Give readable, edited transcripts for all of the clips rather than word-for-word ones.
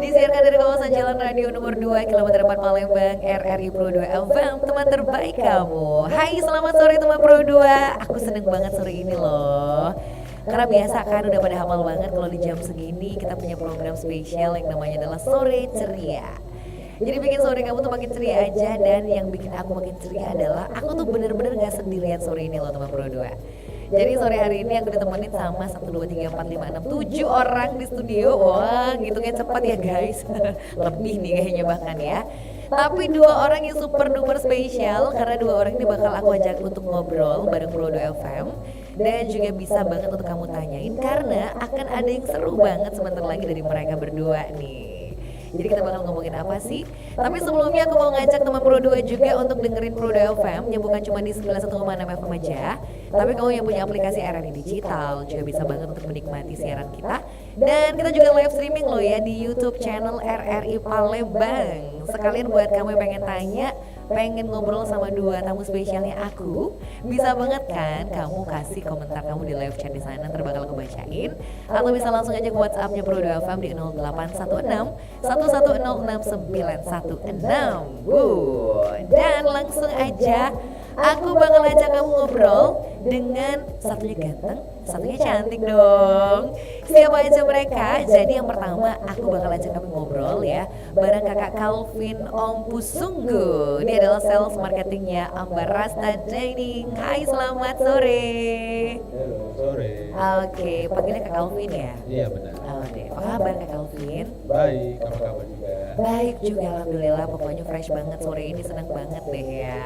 Disiarkan dari kawasan Jalan Radio nomor 2 kilometer 4 Palembang, RRI Pro 2 FM, teman terbaik kamu. Hai, selamat sore teman Pro 2. Aku seneng banget sore ini loh. Karena biasa kan udah pada hafal banget kalau di jam segini kita punya program spesial yang namanya adalah Sore Ceria. Jadi bikin sore kamu tuh makin ceria aja, dan yang bikin aku makin ceria adalah aku tuh bener-bener gak sendirian sore ini loh teman Pro 2. Jadi sore hari ini aku ditemenin sama 1, 2, 3, 4, 5, 6, 7 orang di studio. Wah, ngitungnya cepat ya guys. Lebih nih kayaknya bahkan ya. Tapi 2 orang yang super duper spesial, karena 2 orang ini bakal aku ajak untuk ngobrol bareng Pro 2 FM. Dan juga bisa banget untuk kamu tanyain, karena akan ada yang seru banget sebentar lagi dari mereka berdua nih. Jadi kita bakal ngomongin apa sih? Tapi sebelumnya aku mau ngajak teman Pro 2 juga untuk dengerin Pro 2 FM yang bukan cuma di 91,6 FM aja, tapi kamu yang punya aplikasi RRI Digital juga bisa banget untuk menikmati siaran kita. Dan kita juga live streaming loh ya di YouTube channel RRI Palembang. Sekalian buat kamu yang pengen tanya, pengen ngobrol sama 2 tamu spesialnya aku, bisa banget kan kamu kasih komentar kamu di live chat di sana, ntar bakal aku bacain, atau bisa langsung aja ke WhatsApp-nya Pro 2 FM di 0816 1106916. Dan langsung aja aku bakal ajak kamu ngobrol dengan satunya ganteng, satunya cantik dong. Siapa aja mereka? Jadi yang pertama aku bakal ajak kamu ngobrol ya bareng kakak Calvin Om Pusunggu. Dia adalah sales marketingnya Ambarasta Dining. Hai, selamat sore. Halo, sore. Oke, panggilnya Kak Calvin ya? Iya benar. Oke, apa kabar Kak Calvin? Baik, apa kabar juga? Baik juga, alhamdulillah. Pokoknya fresh banget sore ini, senang banget deh ya.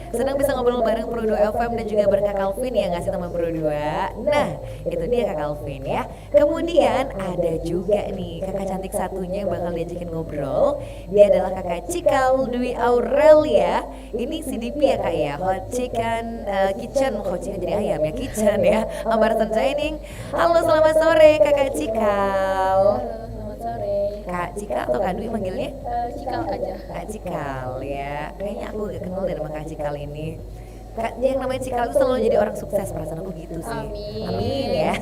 Senang bisa ngobrol bareng Pro 2 FM dan juga bareng Kak Calvin ya, ngasih teman Pro 2. Nah, itu dia Kak Calvin ya. Kemudian ada juga nih kakak cantik satunya yang bakal diajakin ngobrol. Dia adalah kakak Cikal Dwi Aurelia. Ini CDP ya Kak ya, Hot Chicken Kitchen. Hot Chicken jadi ayam ya, kitchen ya, Ambarasta Dining. Halo, selamat sore kakak Cikal. Halo, selamat sore. Kak Cikal atau Kak Dwi manggilnya? Cikal aja. Kak Cikal ya, kayaknya aku gak kenal deh sama Kak Cikal ini. Kak, yang namanya Cikal itu selalu jadi orang sukses, perasaan aku gitu sih. Amin. Amin ya.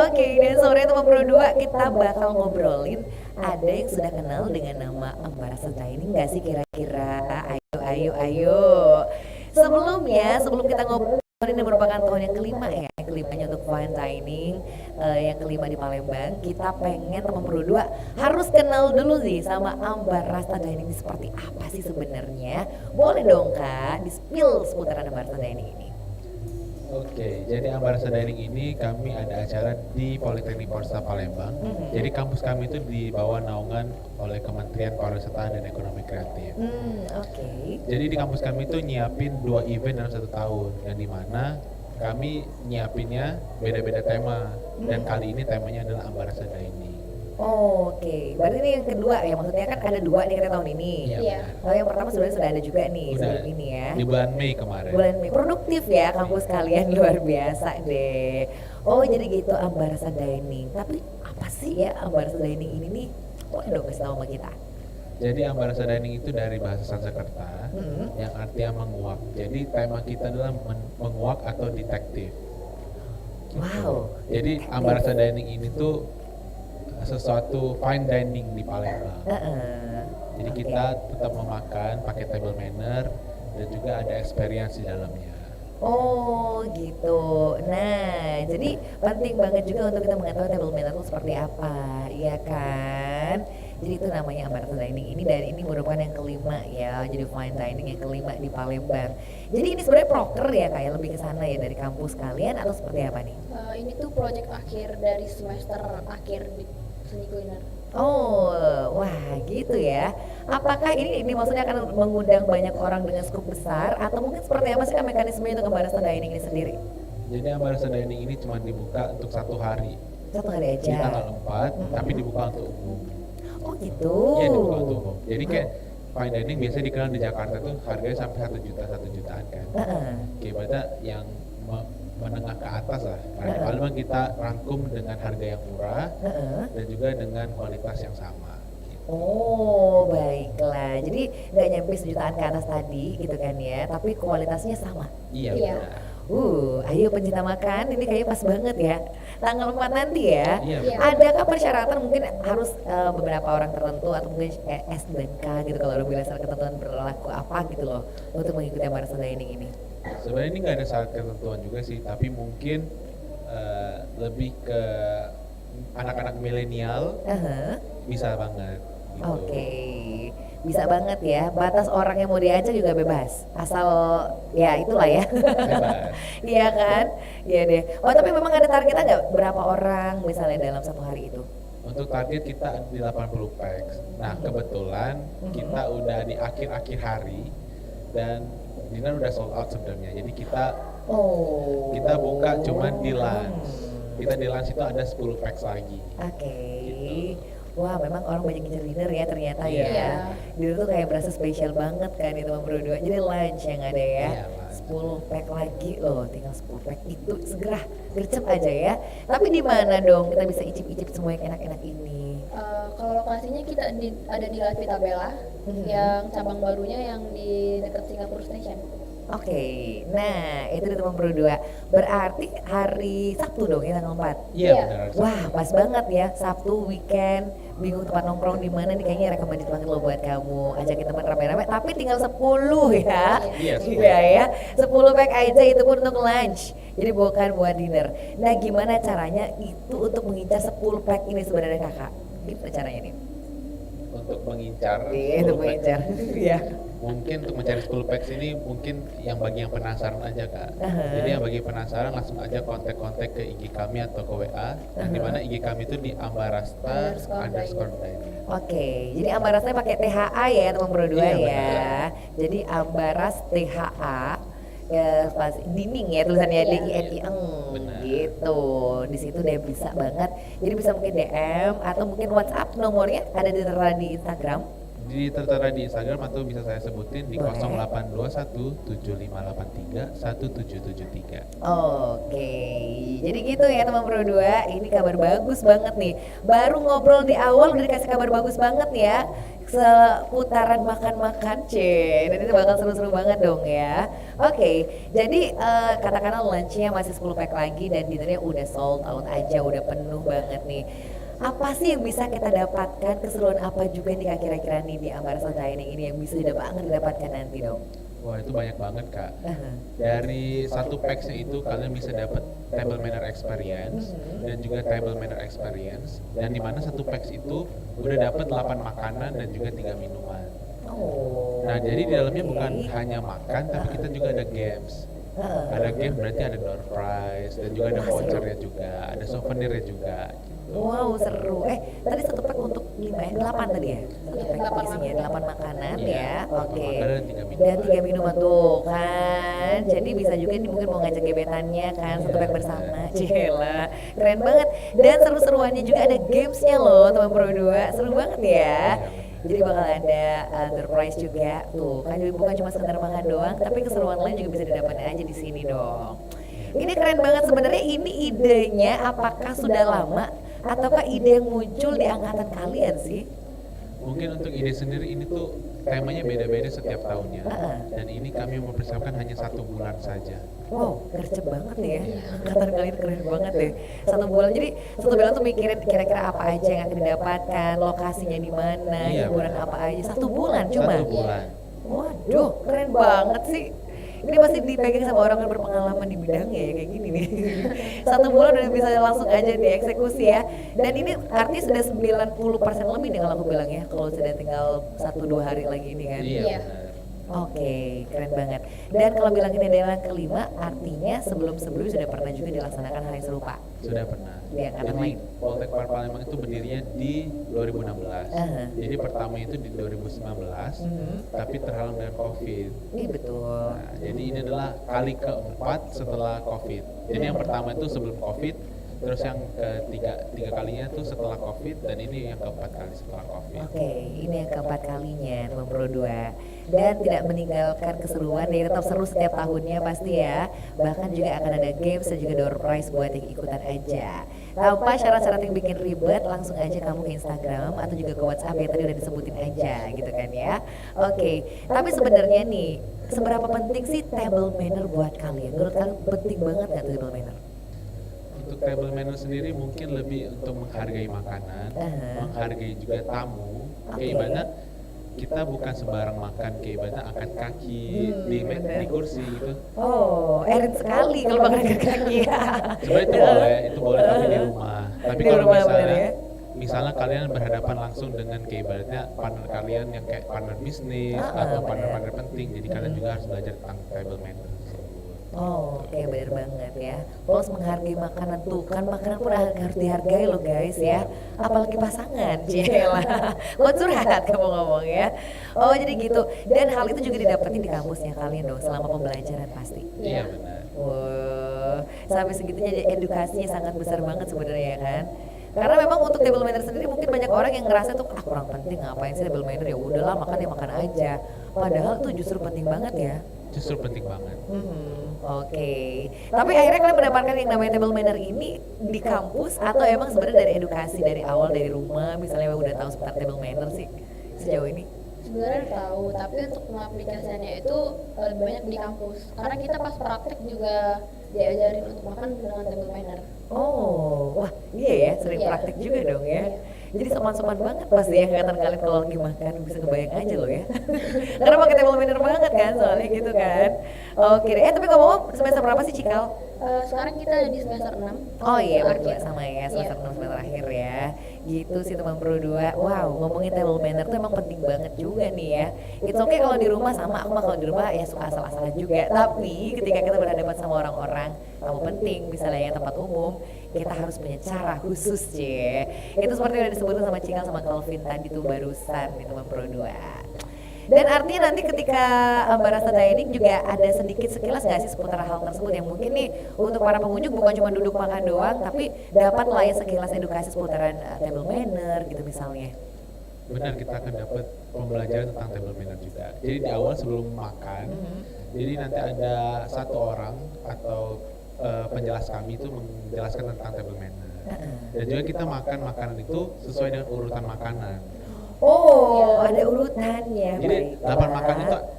Oke, dan sore teman Pro 2 kita bakal ngobrolin, ada yang sudah kenal dengan nama Ambarasta Dining gak sih kira-kira? Ayo. Sebelum kita ngobrol, ini merupakan tahun yang kelima ya, yang kelimanya untuk fine dining, yang kelima di Palembang. Kita pengen teman Pro 2 harus kenal dulu sih sama Ambarasta Dining ini seperti apa sih sebenarnya. Boleh dong Kak, di-spill seputaran Ambarasta Dining ini. Oke, jadi Ambarasta Dining ini kami ada acara di Politeknik Polresta Palembang. Jadi kampus kami itu di bawah naungan oleh Kementerian Pariwisata dan Ekonomi Kreatif. Oke. Jadi di kampus kami itu nyiapin 2 event dalam 1 tahun, yang dimana kami nyiapinnya beda-beda tema. Dan kali ini temanya adalah Ambarasta Dining. Oke, berarti ini yang kedua ya, maksudnya kan ada 2 nih kita tahun ini. Iya. Kalau yang pertama sebenarnya sudah ada juga nih Udah sebelum ini ya. di bulan Mei kemarin. Bulan Mei, produktif ya kampus kalian, luar biasa deh. Oh jadi gitu Ambarasta Dining. Tapi apa sih ya Ambarasta Dining ini nih? Boleh dong kasih tahu sama kita. Jadi Ambarasta Dining itu dari bahasa Sanskerta yang artinya menguak. Jadi tema kita adalah menguak atau detektif. Gitu. Wow. Jadi detektif. Ambarasta Dining ini tuh sesuatu fine dining di Palembang. Jadi Oke. kita tetap memakan pakai table manner dan juga ada experience di dalamnya. Oh gitu. Nah, jadi penting banget juga untuk kita mengetahui table manner itu seperti apa, iya kan? Jadi itu namanya Ambarasta Dining ini, dan ini merupakan yang kelima ya. Jadi fine dining yang kelima di Palembang. Jadi ini sebenarnya proker ya kayak lebih ke sana ya dari kampus kalian, atau seperti apa nih? Ini tuh project akhir dari semester akhir di seni kuliner. Oh, wah gitu ya. Apakah ini maksudnya akan mengundang banyak orang dengan skup besar, atau mungkin seperti apa sih kan mekanismenya untuk Ambarasta Dining ini sendiri? Jadi Ambarasta Dining ini cuma dibuka untuk 1 hari. 1 hari Di aja. tanggal 4, tapi dibuka untuk umum. Oh gitu. Iya, dibuka untuk umum. Jadi kayak fine dining biasanya dikenal di Jakarta tuh harganya sampai 1 juta, 1 jutaan kan. Oke, berarti yang menengah ke atas lah. Karena di Palembang kita rangkum dengan harga yang murah dan juga dengan kualitas yang sama. Gitu. Oh baiklah, jadi nggak nyampe sejutaan ke atas tadi gitu kan ya, tapi kualitasnya sama. Iya, Iya. benar. Ayo pencinta makan, ini kayaknya pas banget ya. tanggal 4 nanti ya. Iya. Iya. Adakah persyaratan mungkin harus beberapa orang tertentu atau mungkin S dan K gitu kalau udah bilang syarat ketentuan berlaku apa gitu loh untuk mengikuti Amara Dining ini? Sebenarnya ini nggak ada syarat ketentuan juga sih, tapi mungkin lebih ke anak-anak milenial Aha. bisa banget gitu. Oke, bisa banget ya. Batas orang yang mau diajak juga bebas, asal ya itulah ya. Bebas. Iya kan? Iya deh. Oh tapi memang ada targetnya nggak berapa orang misalnya dalam satu hari itu? Untuk target kita di 80 packs. Nah kebetulan kita udah di akhir-akhir hari dan dinner udah sold out sebenarnya. Jadi kita Oh. buka cuman di lunch. Kita di lunch itu ada 10 packs lagi. Oke. Gitu. Wah, memang orang banyak ngincer dinner ya ternyata Iya. ya. Dinner tuh kayak berasa spesial banget kan itu berdua. Jadi lunch yang ada ya. Iya, lunch. 10 pack lagi loh, tinggal 10 pack itu segera gercep aja ya. Tapi di mana dong kita bisa icip-icip semua yang enak-enak ini? Kalau lokasinya kita ada di La Vita Bella, yang cabang barunya yang di dekat Singapore Station. Oke, nah itu di teman berdua. Berarti hari Sabtu dong ya tanggal 4. Iya Iya. benar. Wah, pas banget ya, Sabtu weekend, bingung tempat nongkrong di mana nih, kayaknya recommended banget loh buat kamu. Ajakin teman rame-rame, tapi tinggal 10 ya. Iya, 10. Iya ya, 10 pack aja itu pun untuk lunch. Jadi bukan buat dinner. Nah, gimana caranya itu untuk mengincar 10 pack ini sebenarnya Kakak? Gimana caranya nih? Untuk mengincar Iya, 10 untuk packs. mengincar. Iya. Mungkin untuk mencari 10 packs ini mungkin yang bagi yang penasaran aja Kak. Aha. Jadi yang bagi penasaran langsung aja kontak-kontak ke IG kami atau ke WA. Dan di mana IG kami itu di ambarasta_dining. Oke, jadi Ambarasnya pakai THA ya teman berdua Iya, ya. Jadi Ambaras THA ya pas dining ya tulisannya Iya. DINI Benar. gitu. Di situ dia bisa banget. Jadi bisa mungkin DM atau mungkin WhatsApp, nomornya ada tertera di Instagram. Tertera di Instagram atau bisa saya sebutin di Boleh. 0821 7583 1773. Oke, jadi gitu ya teman Pro 2. Ini kabar bagus banget nih. Baru ngobrol di awal udah dikasih kabar bagus banget ya. Seputaran makan-makan, dan itu bakal seru-seru banget dong ya. Oke, jadi katakanlah lunchnya masih 10 pack lagi dan dinnernya udah sold out aja, udah penuh banget nih. Apa sih yang bisa kita dapatkan, keseruan apa juga nih Kak kira-kira nih di Ambarasa Dining ini yang bisa didapatkan nanti dong? Wah itu banyak banget Kak. Aha. Dari satu packsnya itu kalian bisa dapat table manner experience dan juga table manner experience. Dan di mana satu packs itu udah dapat 8 makanan dan juga 3 minuman. Oh. Nah jadi di dalamnya oke. bukan hanya makan tapi kita juga ada games. Ada game berarti ada door prize dan juga ada Wah, seru. vouchernya juga, ada souvenirnya juga. Gitu. Wow seru. Tadi satu pack untuk 8 tadi ya? Satu Iya, pack 8 isinya 8 makanan Iya, ya. 8 Oke. makanan dan 3 minuman. Dan 3 minuman tuh kan. Jadi bisa juga nih mungkin mau ngajak gebetannya kan satu pack bersama. Cila. Keren banget. Dan seru-seruannya juga ada gamesnya loh teman Pro 2. Seru banget ya. Jadi bakal ada door prize juga tuh kan, jadi bukan cuma sekedar makan doang, tapi keseruan lain juga bisa didapat aja di sini dong. Ini keren banget sebenarnya. Ini idenya apakah sudah lama ataukah ide yang muncul di angkatan kalian sih? Mungkin untuk ide sendiri ini tuh temanya beda-beda setiap tahunnya. Dan ini kami mempersiapkan hanya 1 bulan saja. Wow, gercep banget nih ya. Angkatan kalian keren banget deh. 1 bulan, jadi 1 bulan tuh mikirin kira-kira apa aja yang akan didapatkan, lokasinya di mana, Iya, hiburan benar. apa aja. 1 bulan cuma. 1 bulan. Waduh, keren banget sih. Ini pasti dipegang sama orang yang berpengalaman di bidangnya ya kayak gini nih. 1 bulan udah bisa langsung aja dieksekusi ya. Dan ini artinya sudah 90% lebih nih kalau aku bilang ya. Kalau sudah tinggal 1-2 hari lagi ini kan. Iya. Iya. Benar. Oke, keren banget. Dan kalau bilang ini adalah kelima, artinya sebelum-sebelumnya sudah pernah juga dilaksanakan hal yang serupa. Sudah pernah. Di angkatan Jadi lain. Poltek Palembang itu berdirinya di 2016. Aha. Jadi pertama itu di 2019, tapi terhalang dengan COVID. Iya betul. Nah, jadi ini adalah kali keempat setelah COVID. Jadi yang pertama itu sebelum COVID, terus yang tiga kalinya itu setelah COVID, dan ini yang keempat kali setelah COVID. Oke, ini yang keempat kalinya teman Pro 2. Dan tidak meninggalkan keseruan, ya tetap seru setiap tahunnya pasti ya. Bahkan juga akan ada games dan juga door prize buat yang ikutan aja. Tanpa syarat-syarat yang bikin ribet, langsung aja kamu ke Instagram atau juga ke WhatsApp yang tadi udah disebutin aja gitu kan ya. Oke, tapi sebenarnya nih, seberapa penting sih table manner buat kalian? Menurut kalian penting banget nggak tuh table manner? untuk table manner sendiri mungkin lebih untuk menghargai makanan, menghargai juga tamu. Kayak ibaratnya kita bukan sembarang makan, kayak ibaratnya angkat kaki di kursi gitu. Oh, erin sekali kalau makan angkat kaki. Sebenarnya itu boleh tapi di rumah. Tapi Di kalau rumah misalnya bener ya? misalnya kalian berhadapan langsung dengan kayak ibaratnya partner kalian yang kayak partner bisnis atau bener. partner-partner penting, jadi kalian juga harus belajar tentang table manner. Oh, oke, bener banget ya. Plus menghargai makanan tuh kan, makanan pun harus dihargai loh guys ya. Apalagi pasangan, cielah. Kok curhat kamu ngomong ya. Oh jadi gitu. Dan hal itu juga didapetin di kampusnya kalian dong selama pembelajaran pasti. Iya benar. Wow, sampai segitunya jadi edukasinya sangat besar banget sebenarnya ya kan. Karena memang untuk table manner sendiri mungkin banyak orang yang ngerasa tuh kurang penting, ngapain sih table manner, ya udahlah makan ya makan aja. Padahal tuh justru penting banget ya. Justru penting banget. Oke. Tapi akhirnya kalian mendapatkan yang namanya table manner ini di kampus atau emang sebenarnya dari edukasi dari awal dari rumah misalnya udah tahu seputar table manner sih sejauh ini? Sebenarnya tahu, tapi untuk mengaplikasikannya itu lebih banyak di kampus. Karena kita pas praktek juga diajarin untuk makan dengan table manner. Oh, wah iya ya, sering Iya. praktek juga dong ya. Iya. Jadi sopan-sopan banget pasti ya kelihatan kalian kalau lagi makan, bisa kebayang aja loh ya. Karena pakai table manner banget kan soalnya gitu kan. Oke deh, tapi ngomong semester berapa sih Cikal? Sekarang kita di semester 6. Oh iya berdua Akhir. sama ya, semester Iya. 6 semester akhir ya. Gitu sih teman Pro 2. Wow, ngomongin table manner tuh emang penting banget juga nih ya. It's okay kalau di rumah sama aku mah kalau di rumah ya suka asal-asalan juga. Tapi ketika kita berhadapan sama orang-orang, tamu penting misalnya yang tempat umum, kita harus punya cara khusus cie. Itu seperti yang disebutkan sama Cikal sama Calvin tadi tuh barusan nih teman Pro 2. Dan artinya nanti ketika Barasta Dining juga ada sedikit sekilas nggak sih seputar hal tersebut yang mungkin nih untuk para pengunjung bukan cuma duduk makan doang, tapi dapat lah ya sekilas edukasi seputaran table manner gitu misalnya. Benar, kita akan dapat pembelajaran tentang table manner juga. Jadi di awal sebelum makan, jadi nanti ada satu orang atau penjelas kami itu menjelaskan tentang table manner. Dan juga kita makan makanan itu sesuai dengan urutan makanan. Oh, ada urutannya. Jadi baiklah.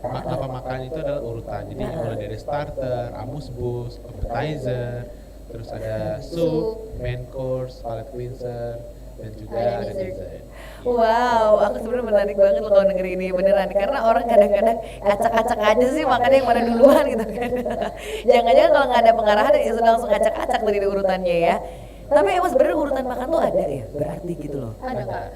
8 makanan itu adalah urutan. Jadi mulai dari starter, amuse-bouche, appetizer, terus ada soup, main course, palate cleanser, dan juga Ada ada dessert. dessert. Wow, aku sebenarnya menarik banget loh kalau denger ini beneran karena orang kadang-kadang acak-acak aja sih makannya yang mana duluan gitu kan. Jangan-jangan kalau nggak ada pengarahan ya sudah langsung acak-acak dari urutannya ya. Tapi emang sebenarnya urutan makan tuh ada ya, berarti gitu loh. Ada Kak.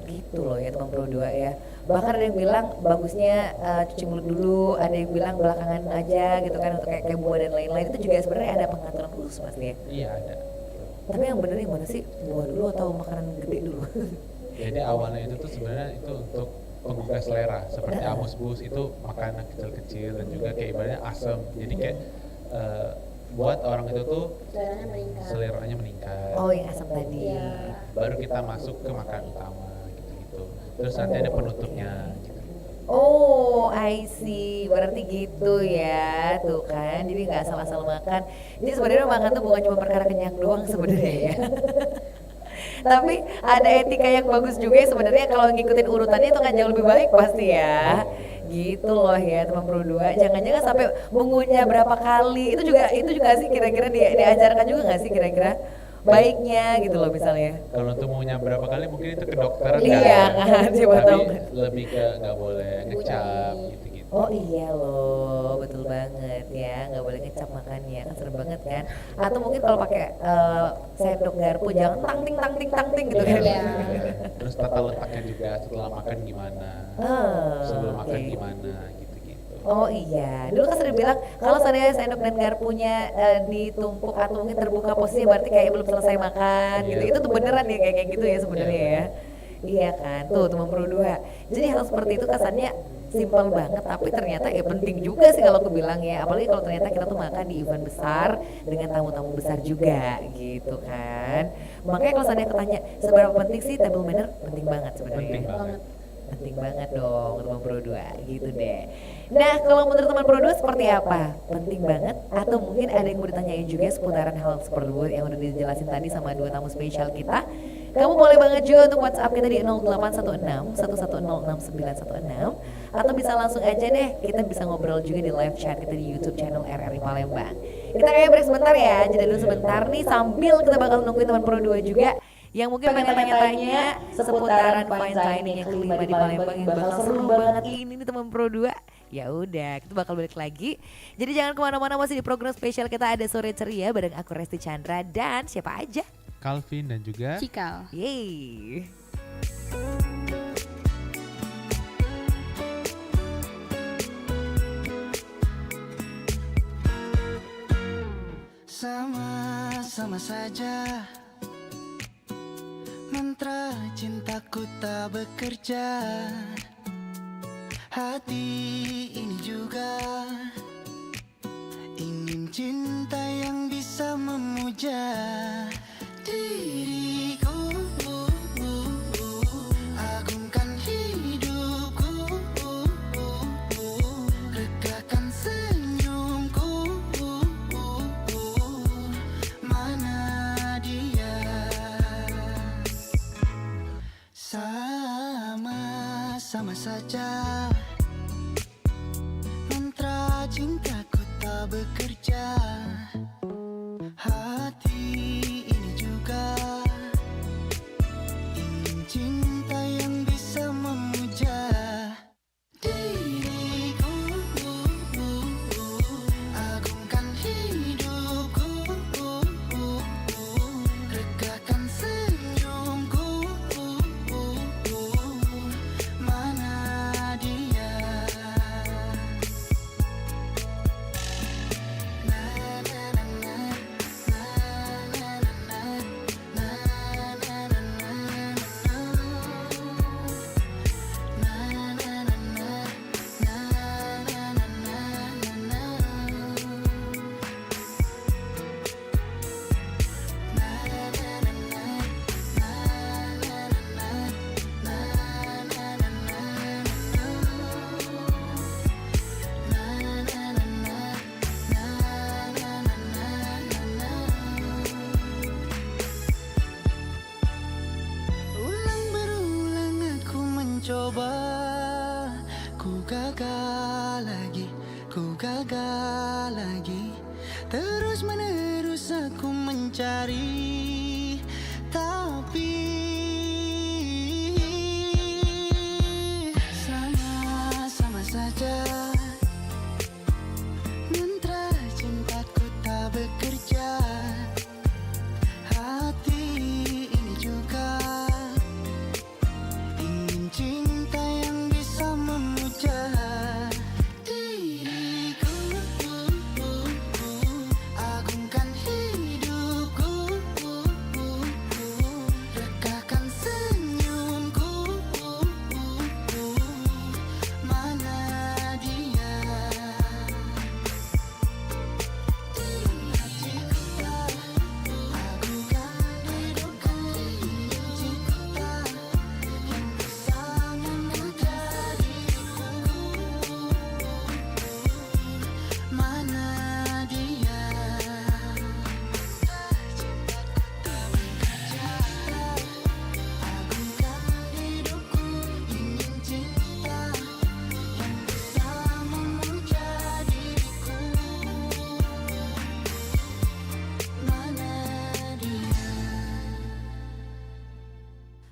Gitu loh ya teman Pro 2 ya. Bahkan ada yang bilang bagusnya cuci mulut dulu, ada yang bilang belakangan aja gitu kan untuk kayak buah dan lain-lain. Itu juga sebenarnya ada pengaturan khusus pasti ya. Iya ada. Tapi yang bener yang mana sih? Buah dulu atau makanan gede dulu? Jadi awalnya itu tuh sebenarnya itu untuk penggugah selera, seperti amuse-bouche itu makanan kecil-kecil dan juga kayak ibaratnya asam. Jadi kayak buat orang itu tuh Seleranya meningkat. seleranya meningkat. Oh yang asam tadi. Iya. Baru kita masuk ke makanan utama gitu-gitu. Terus nanti ada penutupnya gitu. Oh, I see. Berarti gitu ya, tuh kan. Jadi nggak asal-asal makan. Jadi sebenarnya makan tuh bukan cuma perkara kenyang doang sebenarnya ya. Tapi ada etika yang bagus juga ya sebenarnya kalau ngikutin urutannya itu kan jauh lebih baik pasti ya. Gitu loh ya teman Pro 2. Jangan-jangan sampai mengunyah berapa kali. Itu juga sih kira-kira diajarkan juga nggak sih kira-kira baiknya gitu loh misalnya. Kalau untuk maunya berapa kali mungkin itu ke dokter Iya kan, siapa Tapi tahu. lebih ke nggak boleh ngecap gitu-gitu. Oh iya loh, betul banget ya, nggak boleh ngecap makannya, kan serem banget kan. Atau mungkin kalau pakai sendok garpu jangan tang ting gitu kan. Iya. Terus tata letaknya juga setelah makan gimana, sebelum makan oke. gimana gitu-gitu. Oh iya, dulu kan sering bilang kalau seandainya sendok dan garpunya ditumpuk atau mungkin terbuka posisinya berarti kayak belum selesai makan gitu. Iya. Itu tuh beneran ya kayak gitu ya sebenarnya Iya, ya. Iya kan, tuh teman Pro 2. Jadi hal seperti itu kesannya simpel banget tapi ternyata ya penting juga sih kalau aku bilang ya. Apalagi kalau ternyata kita tuh makan di event besar dengan tamu-tamu besar juga gitu kan. Makanya kalau seandainya ketanya seberapa penting sih table manner, penting banget sebenarnya. Penting banget. Banget. Penting banget dong teman Pro 2 gitu deh. Nah kalau menurut teman Pro 2 seperti apa? Penting banget atau mungkin ada yang mau ditanyain juga seputaran hal seperti yang udah dijelasin tadi sama dua tamu spesial kita. Kamu boleh banget juga untuk WhatsApp kita di 0816 1106916 atau bisa langsung aja deh kita bisa ngobrol juga di live chat kita di YouTube channel RRI Palembang. Kita kayak break sebentar ya, jeda dulu sebentar nih sambil kita bakal nungguin teman Pro 2 juga yang mungkin pengen tanya-tanya seputaran fine dining yang kelima di Palembang yang bakal seru banget ini nih teman Pro 2. Ya udah, kita bakal balik lagi. Jadi jangan kemana-mana, masih di program spesial kita ada Sore Ceria bareng aku Resti Chandra dan siapa aja? Calvin dan juga Cikal. Yeay. Sama-sama saja, mantra cintaku tak bekerja. Hati ini juga ingin cinta yang bisa memuja diriku. Agungkan hidupku, regakan senyumku. Mana dia? Sama saja, mantra cintaku tak bekerja. Hati ini juga ingin cinta yang bisa memuja diriku. Agungkan hidupku, regakan senyumku. Mana dia? Na na na na, na na na na, na na na na, na na na na, na na na na. Ulang berulang aku mencoba, ku gagal lagi, terus menerus aku mencari, tapi sama saja, mantra cintaku tak bekerja. Hati ini juga ingin cinta yang bisa memuja diriku. Agungkan hidupku, regakan senyumku. Mana dia?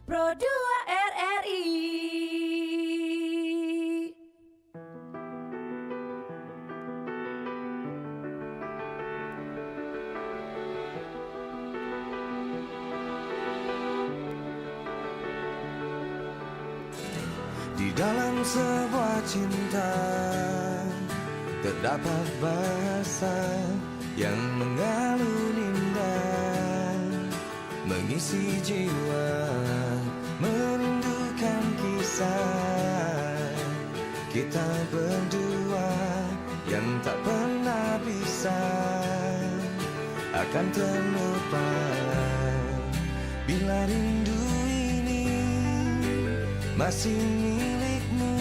Pro 2 RRI. Di dalam sebuah cinta terdapat bahasa yang mengalun indah, mengisi jiwa, merindukan kisah kita berdua yang tak pernah bisa akan terlupa bila rindu ini masih milikmu.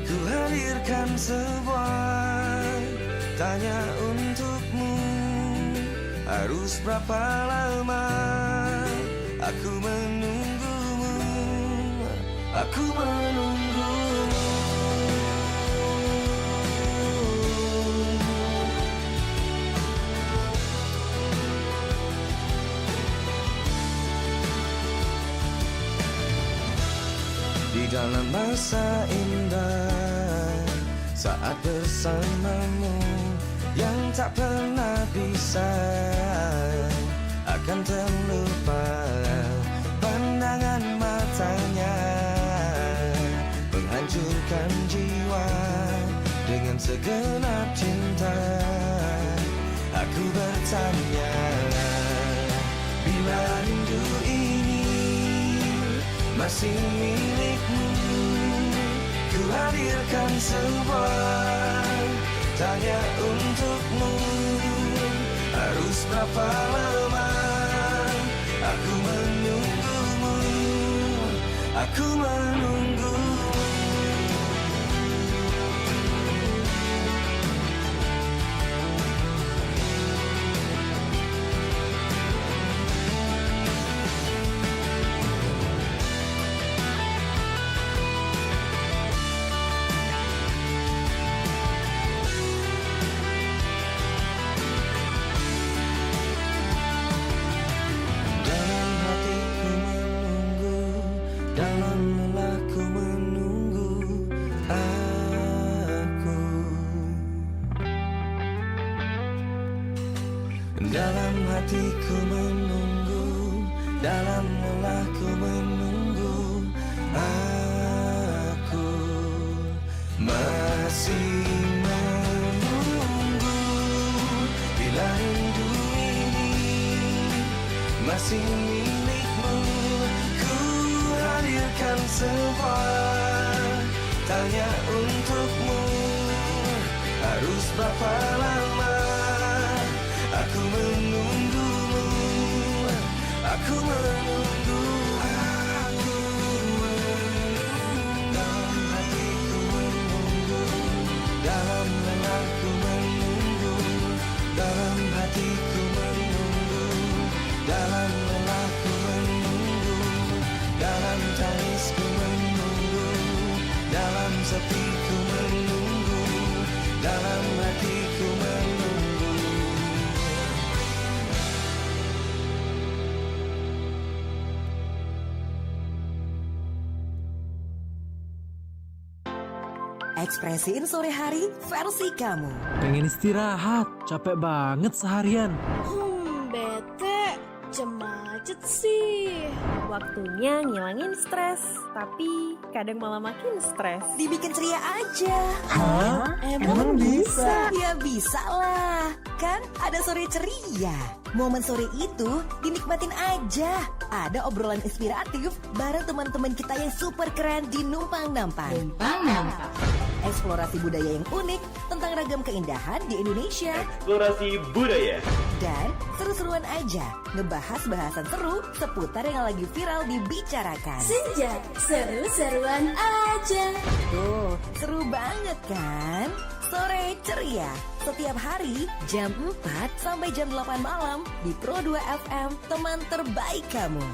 Ku hadirkan sebuah tanya untukmu, harus berapa lama aku menunggumu, aku menunggumu. dalam masa indah saat bersamamu yang tak pernah bisa akan terlupa. Pandangan matanya menghancurkan jiwa dengan segenap cinta. Aku bertanya, bila rindu ini masih milikmu, ku hadirkan sebuah tanya untukmu. Harus berapa lama aku menunggumu, aku menunggumu. Dalam hatiku menunggu, dalam lelahku menunggu. Aku masih menunggu. Bila rindu ini masih milikmu, ku hadirkan sebuah tanya untukmu. Harus berapa lama aku menunggumu, aku menunggu. Aku menunggu, dalam hatiku menunggu, dalam lelahku menunggu, dalam hatiku menunggu, dalam lelahku menunggu, dalam tangisku menunggu, dalam sepiku menunggu, dalam hatiku menunggu. Ekspresiin sore hari versi kamu. Pengen istirahat, capek banget seharian. Bete, jam macet sih. Waktunya ngilangin stres, tapi kadang malah makin stres. Dibikin ceria aja. Hah? Emang bisa? Ya bisa lah. Kan ada sore ceria. Momen sore itu dinikmatin aja. Ada obrolan inspiratif bareng teman-teman kita yang super keren di Numpang Nampang. Eksplorasi budaya yang unik tentang ragam keindahan di Indonesia. Eksplorasi budaya. Dan seru-seruan aja ngebahas bahasan seru seputar yang lagi viral dibicarakan. Senja, seru-seruan aja. Tuh, seru banget kan? Sore ceria setiap hari jam 4 sampai jam 8 malam di Pro 2 FM, teman terbaik kamu.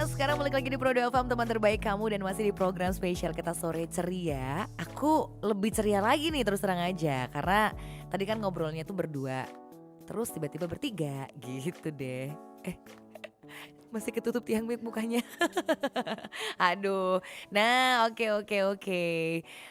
Sekarang balik lagi di Pro 2 FM, teman terbaik kamu, dan masih di program spesial kita sore ceria. Aku lebih ceria lagi nih, terus terang aja, karena tadi kan ngobrolnya tuh berdua, terus tiba-tiba bertiga gitu deh. masih ketutup tiang mic mukanya. Aduh. Nah, oke.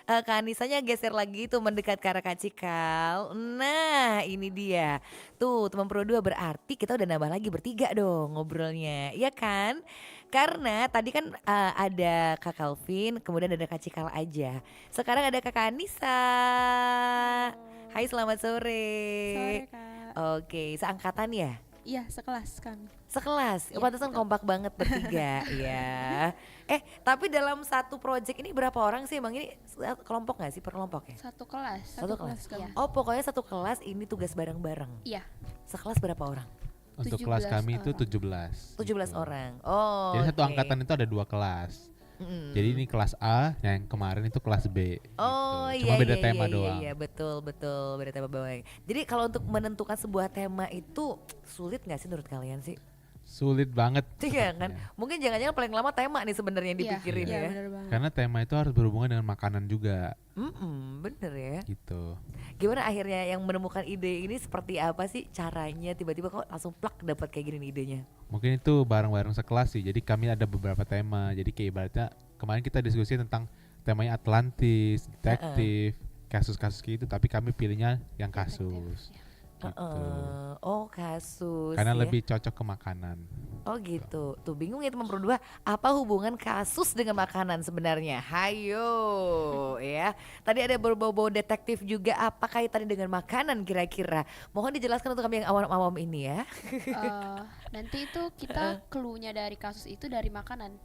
Kak Anisanya geser lagi tuh mendekat ke arah Kak Cikal. Nah, ini dia. Tuh, teman Pro 2 berarti kita udah nambah lagi bertiga dong ngobrolnya. Iya kan? Karena tadi kan ada Kak Calvin, kemudian ada Kak Cikal aja. Sekarang ada Kak Anissa. Hai, selamat sore. Sore, Kak. Oke, seangkatan ya? Iya, sekelas kami. Sekelas, Iya, pantesan betul. kompak banget bertiga ya. Tapi dalam satu project ini berapa orang sih emang ini kelompok gak sih per kelompok ya? Satu kelas. Satu kelas. Iya. Oh pokoknya satu kelas ini tugas bareng-bareng. Iya. Sekelas berapa orang? Untuk 17 kelas kami itu orang. 17. 17 orang. Oh. Jadi satu oke. angkatan itu ada 2 kelas. Mm-mm. Jadi ini kelas A, yang kemarin itu kelas B. Oh gitu. Cuma iya, beda iya, tema iya, doang. Iya betul beda tema doang. Jadi kalau untuk menentukan sebuah tema itu sulit nggak sih menurut kalian sih? Sulit banget. Iya kan? sebenarnya. Mungkin jangan-jangan paling lama tema nih sebenarnya yang Iya, dipikirin Iya, ya. benar banget. Karena tema itu harus berhubungan dengan makanan juga, Bener ya. gitu. Gimana akhirnya yang menemukan ide ini seperti apa sih caranya tiba-tiba kok langsung plak dapat kayak gini nih idenya? Mungkin itu bareng-bareng sekelas sih. Jadi kami ada beberapa tema. Jadi kayak ibaratnya kemarin kita diskusi tentang temanya Atlantis, detektif, kasus-kasus gitu. Tapi kami pilihnya yang kasus. Gitu. Oh kasus. Karena ya. lebih cocok ke makanan. Oh gitu. Tuh bingung ya teman Pro 2, apa hubungan kasus dengan makanan sebenarnya? Hayo ya. Tadi ada berbau-bau detektif juga, apa kaitannya dengan makanan kira-kira? Mohon dijelaskan untuk kami yang awam-awam ini ya. Nanti itu kita clue-nya dari kasus itu dari makanan.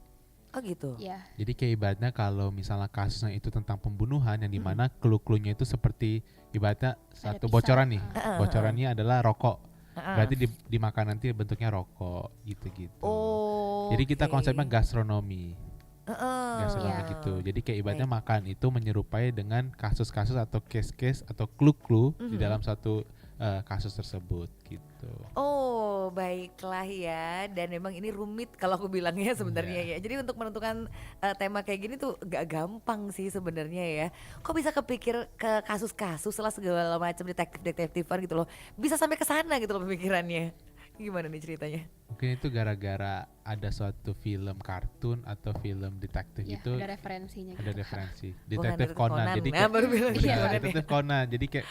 Oh gitu. Ya. Jadi kayak ibaratnya kalau misalnya kasusnya itu tentang pembunuhan yang dimana clue-cluenya itu seperti ibaratnya satu pisau. bocoran nih. Bocorannya adalah rokok. Heeh. Berarti di makanan nanti bentuknya rokok gitu-gitu. Oh. Jadi kita oke. konsepnya gastronomi. Gastronomi Iya. gitu. Jadi kayak ibaratnya makan itu menyerupai dengan kasus-kasus atau case-case atau clue-clue di dalam satu kasus tersebut gitu. Oh baiklah ya, dan memang ini rumit kalau aku bilangnya sebenarnya ya. Jadi untuk menentukan tema kayak gini tuh gak gampang sih sebenarnya ya. Kok bisa kepikir ke kasus-kasus lah segala macam detektif-detektifan gitu loh. Bisa sampai ke sana gitu loh pemikirannya. Gimana nih ceritanya? Mungkin itu gara-gara ada suatu film kartun atau film detektif Ya, itu ada referensinya ada gitu. referensi. Bukan Detektif Conan. Jadi Nah, baru bilang benar, Conan ya. Detektif Conan. Jadi kayak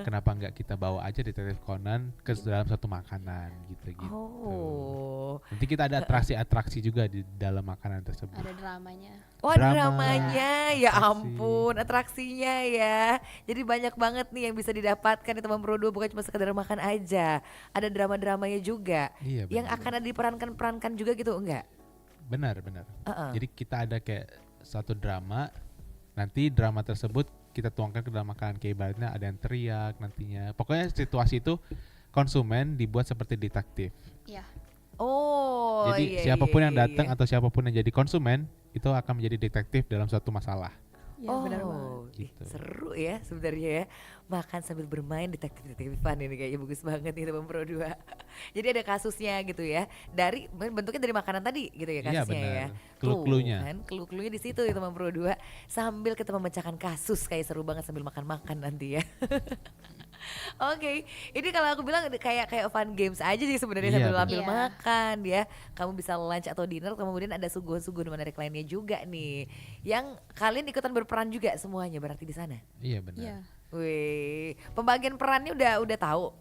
kenapa nggak kita bawa aja Detektif Conan ke dalam satu makanan gitu-gitu. Oh. Nanti kita ada atraksi-atraksi juga di dalam makanan tersebut. Ada dramanya. Oh Drama, dramanya, ya atraksi. ampun, atraksinya ya. Jadi banyak banget nih yang bisa didapatkan di teman Pro 2, bukan cuma sekedar makan aja. Ada drama-dramanya juga. Iya, Yang benar. akan ada diperankan juga gitu, enggak? Benar. Jadi kita ada kayak satu drama. Nanti drama tersebut kita tuangkan ke dalam makanan, kayak ibaratnya ada yang teriak nantinya. Pokoknya situasi itu konsumen dibuat seperti detektif. Iya. Oh, Jadi iya, siapapun iya, yang datang iya. atau siapapun yang jadi konsumen itu akan menjadi detektif dalam suatu masalah. Iya, benar banget. Ih, Gitu. seru ya sebenarnya ya. Makan sambil bermain detektif-detektifan ini kayaknya bagus banget nih teman Pro 2. Jadi ada kasusnya gitu ya. Dari bentuknya dari makanan tadi gitu ya Iya, kasusnya benar. ya. Clue-cluenya. Tuh kan, clue-cluenya di situ ya teman Pro 2. Sambil kita memecahkan kasus, kayak seru banget sambil makan-makan nanti ya. Oke, ini kalau aku bilang kayak fun games aja sih sebenarnya, Iya, sambil benar. ambil Iya. makan ya. Kamu bisa lunch atau dinner, kemudian ada suguhan-suguhan menarik lainnya juga nih. Yang kalian ikutan berperan juga semuanya berarti di sana. Iya benar. Iya. Wih, pembagian perannya udah tahu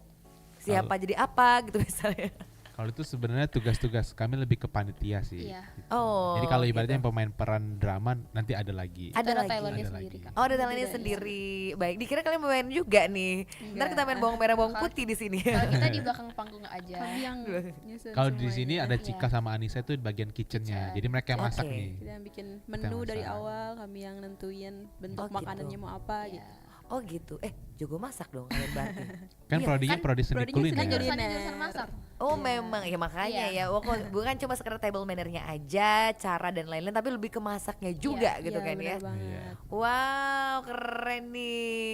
siapa jadi apa gitu misalnya. Kalau itu sebenarnya tugas-tugas kami lebih ke panitia sih. Iya. gitu. Oh, Jadi kalau ibaratnya gitu. yang pemain peran drama nanti ada lagi. Ada Ada lagi. talentnya Ada sendiri, lagi. Kak. Oh, ada talentnya sendiri. Baik, dikira kalian main juga nih. Ntar kita main bawang merah bawang putih di sini. Kalau kita di belakang panggung aja. Kami yang nyusun Kalau di semuanya. sini ada Iya. Cika sama Anissa itu bagian kitchennya. Kitchen. Jadi mereka yang masak Oke. nih. Kita yang bikin Kita menu yang dari masak. awal, kami yang nentuin bentuk Oh, gitu. makanannya mau apa Iya. gitu. Oh gitu. Jago masak dong kalian berarti. Kan Iya, prodinya kan prodi seni prodinya kuliner. seni Kan kuliner. jurusan masak. Oh memang ya makanya Iya. ya. Bukan cuma sekedar table mannernya aja, cara dan lain-lain, tapi lebih ke masaknya juga Iya, gitu Iya, kan ya. benar banget. Wow, keren nih.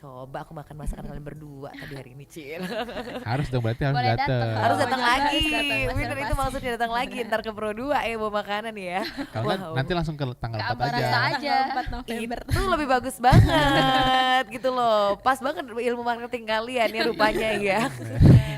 coba aku makan masakan kalian berdua tadi hari ini, Cil. Harus dong, berarti harus Boleh datang. datang. Harus datang Jangan lagi. datang, Bener, itu reservasi. maksudnya datang lagi ntar ke Pro 2 bawa makanan ya. Kalau nggak, Wow. nanti langsung ke tanggal Ke 4 Ambarasa aja. aja. 4 November. Itu lebih bagus banget gitu loh. Pas banget ilmu marketing kalian ya rupanya ya.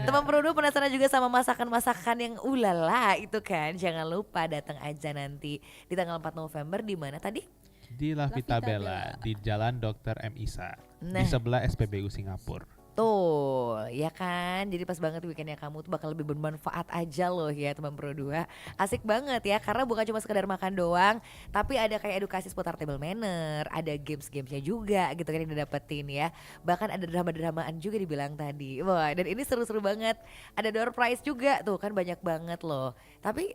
Teman Pro 2 penasaran juga sama masakan-masakan yang ulala itu kan. Jangan lupa datang aja nanti di tanggal 4 November di mana tadi? Di La Vita Bella, di Jalan Dr. M. Isa, Nah. di sebelah SPBU Singapura. Tuh, ya kan? Jadi pas banget weekendnya kamu tuh bakal lebih bermanfaat aja loh ya teman Pro 2. Asik banget ya, karena bukan cuma sekedar makan doang, tapi ada kayak edukasi seputar table manner, ada games-gamesnya juga gitu kan yang didapetin ya. Bahkan ada drama-dramaan juga dibilang tadi. Wah, dan ini seru-seru banget. Ada door prize juga tuh kan banyak banget loh. Tapi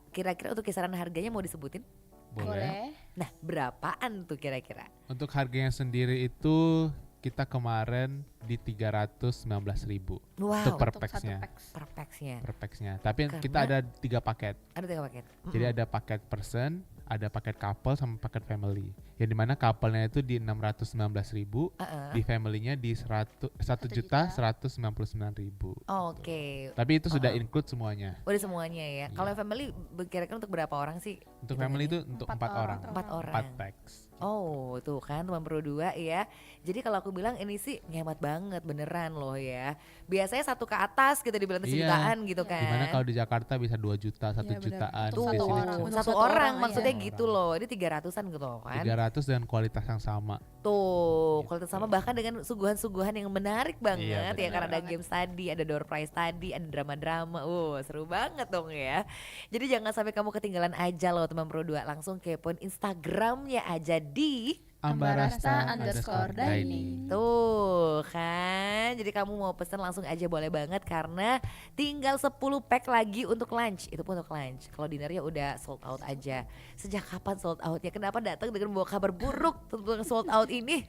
kira-kira untuk kisaran harganya mau disebutin? Boleh. Nah, berapaan tuh kira-kira? Untuk harganya sendiri itu kita kemarin di 319.000 Wow, untuk per Untuk satu packsnya. packs. per packsnya. Per packsnya. Tapi Karena- kita ada 3 paket. Ada 3 paket. Jadi ada paket person, ada paket couple sama paket family. Yang dimana couple-nya itu di 619.000, di family-nya di 1.199.000. Oke. Tapi itu sudah include semuanya. Udah semuanya ya. Iya. Kalau family kira-kira untuk berapa orang sih? Untuk Hitungannya? family itu untuk 4 orang. 4 orang. 4 packs. Oh, tuh kan teman Pro 2 ya. Jadi kalau aku bilang ini sih ngehemat banget beneran loh ya. Biasanya 1 ke atas kita dibilang Iya. sejutaan gitu kan. Dimana kalau di Jakarta bisa 2 juta, 1 Iya, benar. jutaan. Untuk Di satu sini orang. cuma Untuk Satu satu orang orang, maksudnya iya. gitu loh. Ini 300-an gitu loh kan. 300 dengan kualitas yang sama. Tuh, kualitas sama bahkan dengan suguhan-suguhan yang menarik banget Iya, ya, karena ada banget. games tadi, ada door prize tadi, ada drama-drama. Seru banget dong ya. Jadi jangan sampai kamu ketinggalan aja loh teman Pro 2. Langsung kepoin Instagramnya aja di Ambarasa_dining. Tuh kan, jadi kamu mau pesen langsung aja boleh banget karena tinggal 10 pack lagi untuk lunch. Itu pun untuk lunch. Kalau dinernya udah sold out aja. Sejak kapan sold outnya? Kenapa datang dengan bawa kabar buruk tentang sold out ini?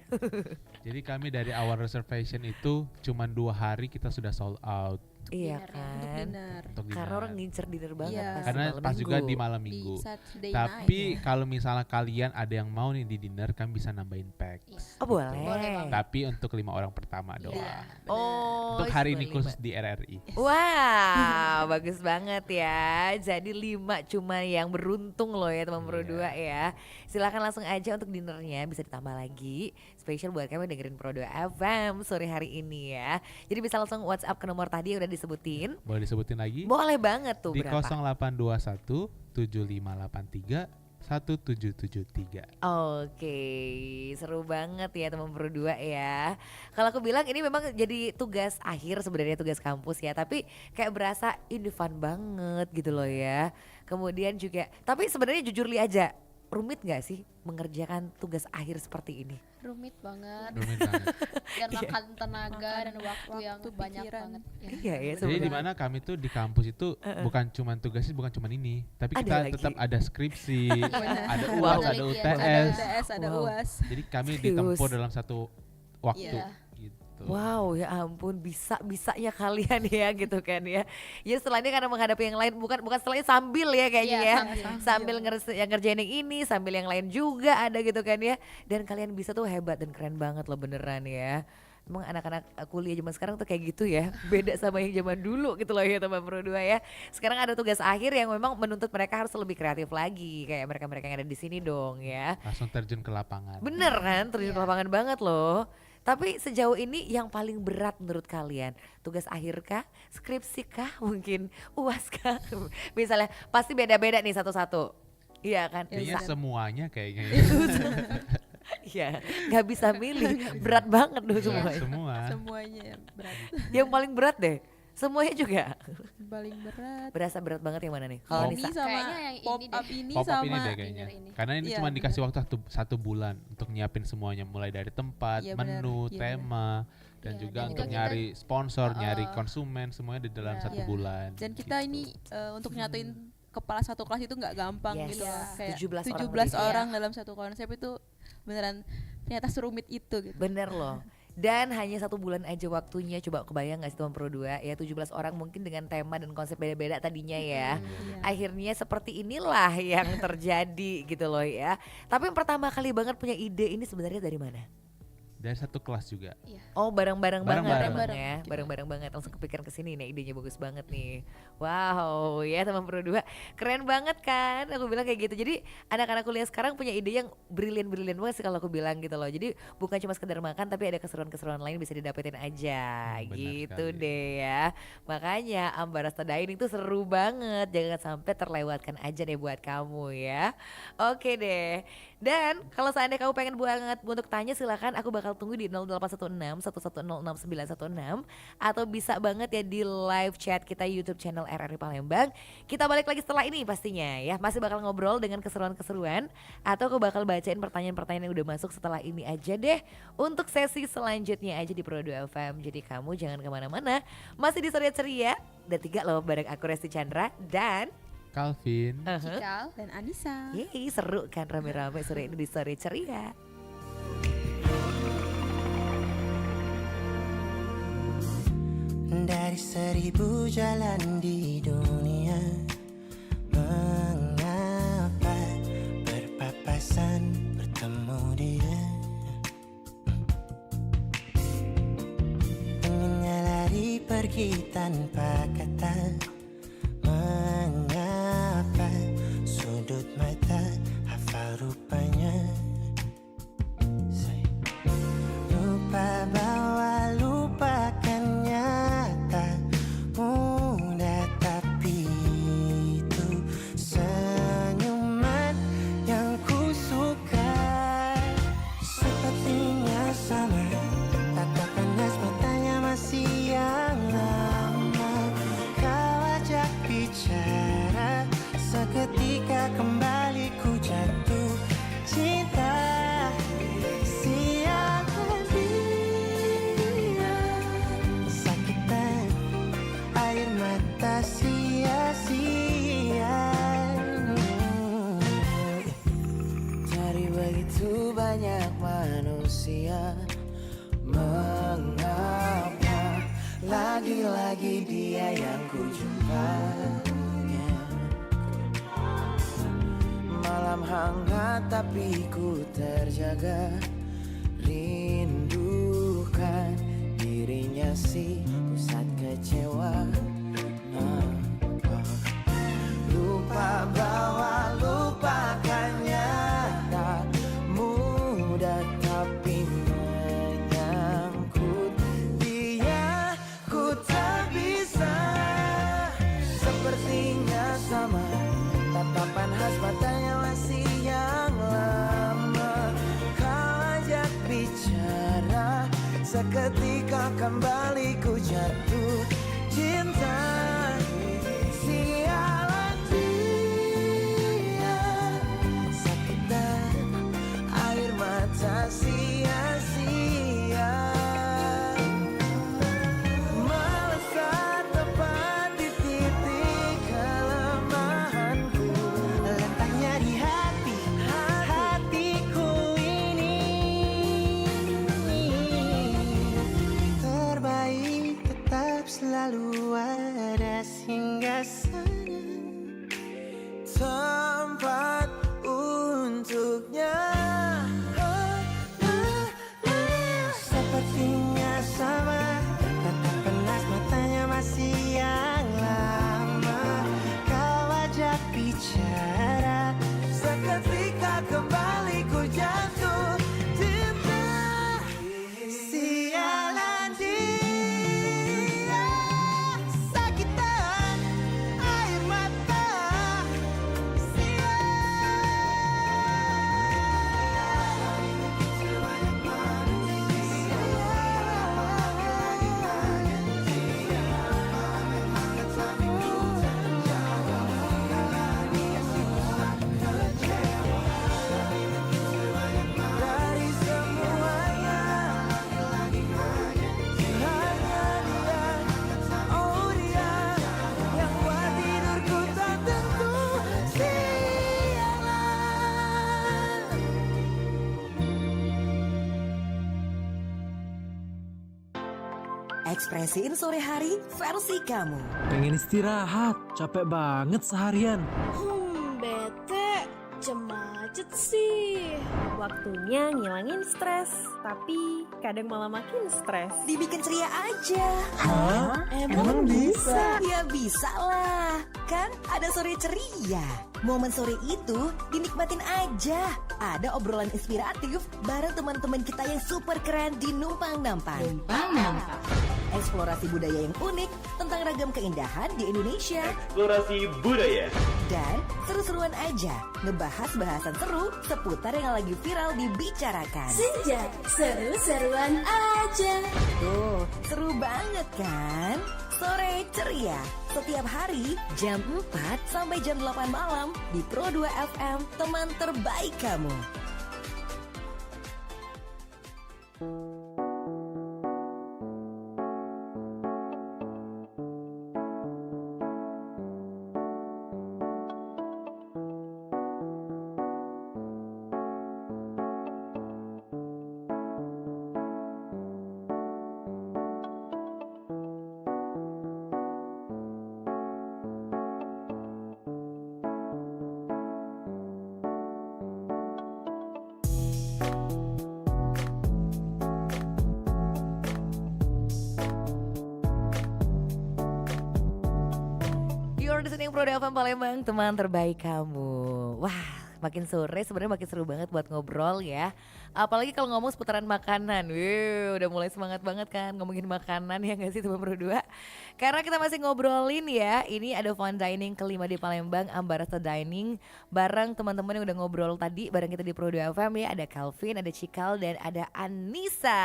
Jadi kami dari awal reservation itu cuma 2 hari kita sudah sold out Iya Dinner ya. Untuk kan. dinner. untuk Karena dinner. orang ngincer dinner banget Iya. pas Karena malam pas juga minggu. di malam Di minggu. Saturday Tapi night. kalau misalnya kalian ada yang mau nih di dinner, kan bisa nambahin pack. Oh boleh. Boleh banget. Tapi untuk 5 orang pertama doang. Iya. Oh, Untuk hari cuma ini 5. khusus di RRI. Wow, bagus banget ya. Jadi 5 cuma yang beruntung loh ya teman Pro 2 ya. Silakan langsung aja untuk dinernya bisa ditambah lagi. Spesial buat kamu dengerin Pro 2 FM sore hari ini ya. Jadi bisa langsung WhatsApp ke nomor tadi yang udah disebutin. Boleh disebutin lagi? Boleh banget tuh Di berapa? 0821 7583 1773. Oke, seru banget ya teman Pro 2 ya. Kalau aku bilang ini memang jadi tugas akhir sebenarnya, tugas kampus ya, tapi kayak berasa ini fun banget gitu loh ya. Kemudian juga, tapi sebenarnya jujur li aja, rumit gak sih mengerjakan tugas akhir seperti ini? Rumit banget. Rumit banget. Dan makan tenaga dan waktu yang waktu, banyak pikiran. banget. Ya. Iya ya Jadi sebenarnya. di mana kami tuh di kampus itu bukan cuman tugasnya bukan cuman ini, tapi Ada kita lagi. tetap ada skripsi, ada Wow. UAS, ada Ada UTS. Ada UTS, ada Wow. UAS. Jadi kami Serius? ditempuh dalam satu waktu Iya. gitu. Wow, ya ampun, bisa-bisanya kalian ya gitu kan ya. Ya setelah ini karena menghadapi yang lain, bukan setelahnya sambil ya kayaknya Iya, ya. Sambil yang ngerjain yang ini, sambil yang lain juga ada gitu kan ya. Dan kalian bisa tuh hebat dan keren banget loh beneran ya. Emang anak-anak kuliah zaman sekarang tuh kayak gitu ya. Beda sama yang zaman dulu gitu loh ya teman Pro 2 ya. Sekarang ada tugas akhir yang memang menuntut mereka harus lebih kreatif lagi. Kayak mereka-mereka yang ada di sini dong ya. Langsung terjun ke lapangan. Bener kan, terjun ke Iya. lapangan banget loh. Tapi sejauh ini yang paling berat menurut kalian, tugas akhir kah, skripsi kah, mungkin UAS kah? Misalnya pasti beda-beda nih satu-satu. Iya kan? Kayaknya Bisa. semuanya kayaknya. Iya, nggak bisa milih. Berat banget loh Iya, semuanya. semua. Semuanya yang berat. Yang paling berat deh. Semuanya juga. Paling berat. Berasa berat banget yang mana nih? Kalau Ini Nisa. sama Kayaknya yang ini pop deh. up ini Pop up sama ini deh kayaknya. dinner ini. Karena ini Iya, cuma dikasih benar. waktu satu bulan untuk nyiapin semuanya, mulai dari tempat, Iya, benar. menu, Iya, tema, dan Iya, juga dan untuk juga nyari sponsor, nyari Heeh. konsumen, semuanya di dalam Iya. satu Iya. bulan. Dan kita gitu. ini untuk nyatuin kepala satu kelas itu nggak gampang Yes. gitu. Iya. Kayak 17 orang 17 lebih. orang dalam satu konsep itu beneran ternyata serumit itu gitu. Bener loh. Dan hanya 1 bulan aja waktunya. Coba kebayang gak sih teman Pro 2 ya, 17 orang mungkin dengan tema dan konsep beda-beda tadinya ya. Iya. Akhirnya seperti inilah yang terjadi gitu loh ya. Tapi yang pertama kali banget punya ide ini sebenarnya dari mana? dari satu kelas juga. Iya. Oh bareng-bareng banget Bareng-bareng. emang ya, bareng-bareng banget. Langsung kepikiran kesini nih, idenya bagus banget nih. Wow, ya teman Pro 2, keren banget kan? Aku bilang kayak gitu. Jadi anak-anak kuliah sekarang punya ide yang brilian-brilian banget sih kalau aku bilang gitu loh. Jadi bukan cuma sekedar makan, tapi ada keseruan-keseruan lain bisa didapetin aja, Benar gitu sekali. deh ya. Makanya Ambarasta Dining tuh seru banget. Jangan sampai terlewatkan aja deh buat kamu ya. Oke deh. Dan kalau seandainya kamu pengen banget untuk tanya, silakan aku bakal tunggu di 0816 1106 916 atau bisa banget ya di live chat kita YouTube channel RRI Palembang. Kita balik lagi setelah ini pastinya ya. Masih bakal ngobrol dengan keseruan-keseruan atau aku bakal bacain pertanyaan-pertanyaan yang udah masuk setelah ini aja deh untuk sesi selanjutnya aja di Pro 2 FM. Jadi kamu jangan kemana-mana, masih di Sore Ceria. Ada 3 loh bareng aku Resti Chandra dan Calvin. Cikal dan Anissa. Yeay, seru kan rame-rame sore ini di Sore Ceria. Dari 1000 jalan di dunia, mengapa berpapasan bertemu dia? Pengennya lari pergi tanpa kata, mengapa sudut mata hafal rupanya? Lupa bahwa lupakannya tak mudah, tapi itu senyuman yang ku suka. Sepertinya sama, tatapan panas matanya masih yang lama. Kau ajak bicara, seketika kembali ku jatuh cinta. Siapa dia, sakitan air mata sia-sia. Dari begitu banyak manusia, mengapa lagi-lagi dia yang ku jumpanya? Malam hangat tapi ku terjaga, rindukan dirinya si pusat kecewa. Lupa bahwa lupakannya tak mudah, tapi menyangkut dia ku tak bisa. Sepertinya sama, tatapan khas matanya masih yang lama. Kau ajak bicara, seketika kembali ku jatuh cinta. Sialan dia, sakitan air mata sia-sia. Melesat tepat di titik kelemahanku, letaknya di hati, hatiku ini. Terbaik tetap selalu ada singgah sana, tempat untuknya. Sepertinya sama, tatap penas matanya masih yang lama. Kau ajak bicara, seketika kembali ku jatuh cinta. Sialan dia, sakitan air mata sia. Dari semuanya, hanya dia, oh dia, yang buat tidurku tak tentu. Sialan. Ekspresiin sore hari versi kamu. Pengen istirahat, capek banget seharian. Bete, macet sih. Waktunya ngilangin stres, tapi kadang malah makin stres. Dibikin ceria aja. Hah? Emang bisa? Ya bisa lah. Kan ada sore ceria. Momen sore itu dinikmatin aja. Ada obrolan inspiratif bareng teman-teman kita yang super keren di Numpang Nampang. Eksplorasi budaya yang unik tentang ragam keindahan di Indonesia. Eksplorasi budaya. Dan seru-seruan aja ngebahas bahasan seru seputar yang lagi viral dibicarakan. Senja, seru-seruan aja. Tuh, seru banget kan? Sore ceria setiap hari jam 4 sampai jam 8 malam di Pro 2 FM, teman terbaik kamu. You're listening Pro FM Palembang, teman terbaik kamu. Wah, makin sore sebenarnya makin seru banget buat ngobrol ya. Apalagi kalau ngomong seputaran makanan. Udah mulai semangat banget kan ngomongin makanan ya nggak sih teman Pro 2? Karena kita masih ngobrolin ya. Ini ada fine dining kelima di Palembang, Ambarasta Dining, bareng teman-teman yang udah ngobrol tadi bareng kita di Pro 2 FM ya. Ada Calvin, ada Cikal, dan ada Anissa.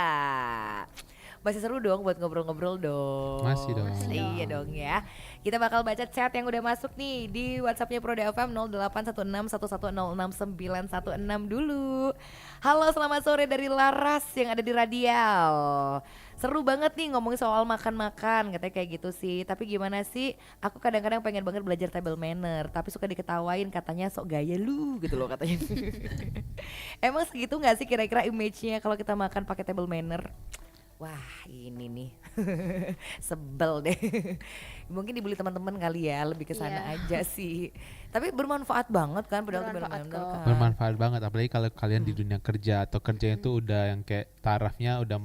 Masih seru dong buat ngobrol-ngobrol dong. Masih dong. Iya dong ya. Kita bakal baca chat yang udah masuk nih di WhatsAppnya Pro FM 081611069116 dulu. Halo, selamat sore dari Laras yang ada di Radial. Seru banget nih ngomongin soal makan-makan, katanya kayak gitu sih. Tapi gimana sih, aku kadang-kadang pengen banget belajar table manner, tapi suka diketawain katanya sok gaya lu gitu loh katanya. Emang segitu gak sih kira-kira image-nya kalau kita makan pakai table manner? Wah ini nih sebel deh. Mungkin dibully teman-teman kali ya, lebih ke sana aja sih. Tapi bermanfaat banget kan padahal table manner kan. Bermanfaat banget, apalagi kalau kalian di dunia kerja atau kerjanya itu udah yang kayak tarafnya udah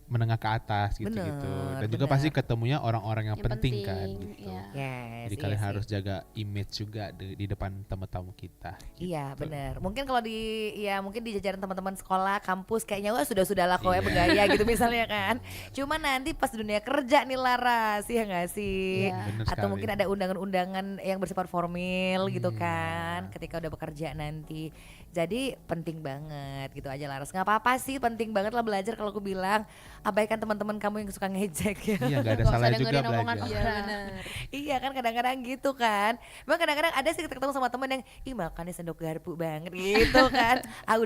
menengah ke atas gitu-gitu. Dan juga pasti ketemunya orang-orang yang penting kan gitu. Yes, jadi kalian harus jaga image juga di depan tamu-tamu kita. Iya benar. Mungkin kalau mungkin di jajaran teman-teman sekolah, kampus kayaknya wah sudah lah kok ya bergaya gitu misalnya kan. Cuma nanti pas dunia kerja nih Laras ya nggak sih? Atau mungkin ada undangan-undangan yang bersifat formal gitu kan, ketika udah bekerja nanti. Jadi penting banget gitu aja Laras. Nggak apa-apa sih, penting banget lah belajar. Kalau aku bilang abaikan teman-teman kamu yang suka ngejek ya. Iya nggak ada salah juga belajar. Iya benar. Iya kan kadang-kadang gitu kan. Memang kadang-kadang ada sih ketemu sama temen yang ih makannya sendok garpu banget gitu kan.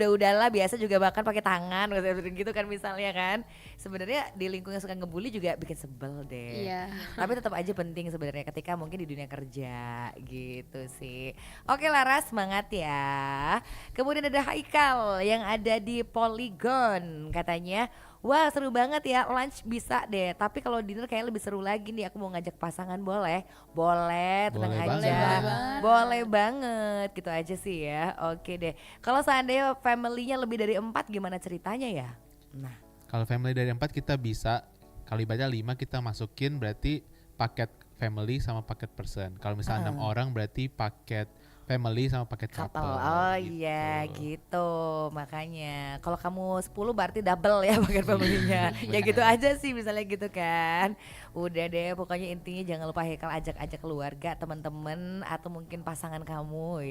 Udahlah biasa juga makan pakai tangan gitu kan misalnya kan. Sebenarnya di lingkungan suka ngebully juga bikin sebel deh. Iya. Tapi tetap aja penting sebenarnya ketika mungkin di dunia kerja gitu sih. Oke Laras, semangat ya. Kemudian ada Haikal yang ada di Polygon katanya. Wah seru banget ya, lunch bisa deh. Tapi kalau dinner kayaknya lebih seru lagi nih. Aku mau ngajak pasangan boleh? Boleh, tenang aja. Boleh banget, gitu aja sih ya. Oke deh. Kalau seandainya family-nya lebih dari 4 gimana ceritanya ya? Nah, kalau family dari 4 kita bisa, kalau ibaratnya 5 kita masukin berarti paket family sama paket person. Kalau misalnya 6 orang berarti paket family sama paket couple. Oh gitu. Iya gitu. Makanya kalau kamu 10 berarti double ya paket family-nya. Ya gitu aja sih misalnya gitu kan. Udah deh pokoknya intinya jangan lupa Haikal ajak-ajak keluarga, teman-teman atau mungkin pasangan kamu.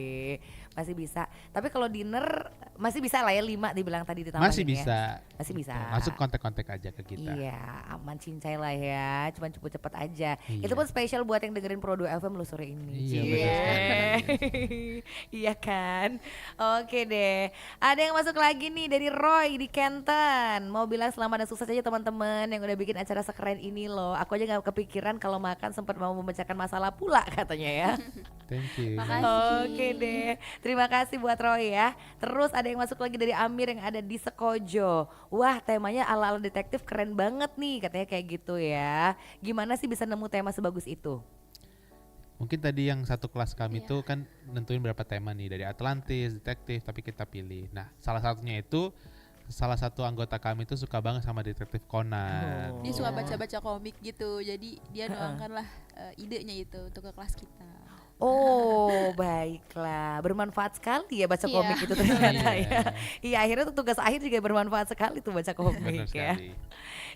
Masih bisa. Tapi kalau dinner masih bisa lah ya 5 dibilang tadi ditambahin. Masih bisa. Masih bisa. Masuk kontak-kontak aja ke kita. Iya, aman cincai lah ya. Cuman cepet-cepet aja. Iya. Itu pun spesial buat yang dengerin Pro 2 FM lu sore ini. Iya, betul sekali. Iya kan. Oke deh. Ada yang masuk lagi nih dari Roy di Kenton. Mau bilang selamat dan sukses aja teman-teman yang udah bikin acara sekeren ini loh. Aku aja gak kepikiran kalau makan sempat mau memecahkan masalah pula katanya ya. Thank you. Oke deh. Terima kasih buat Roy ya. Terus ada yang masuk lagi dari Amir yang ada di Sekojo. Wah temanya ala-ala detektif keren banget nih katanya kayak gitu ya. Gimana sih bisa nemu tema sebagus itu? Mungkin tadi yang satu kelas kami itu kan nentuin berapa tema nih, dari Atlantis, detektif, tapi kita pilih. Nah, salah satunya itu salah satu anggota kami itu suka banget sama detektif Conan. Dia suka baca-baca komik gitu, jadi dia nuangkanlah idenya itu untuk ke kelas kita. Oh, baiklah. Bermanfaat sekali ya baca Iya. komik itu ternyata Iya. ya. Iya, akhirnya tuh tugas akhir juga bermanfaat sekali tuh baca Benar komik ya. sekali.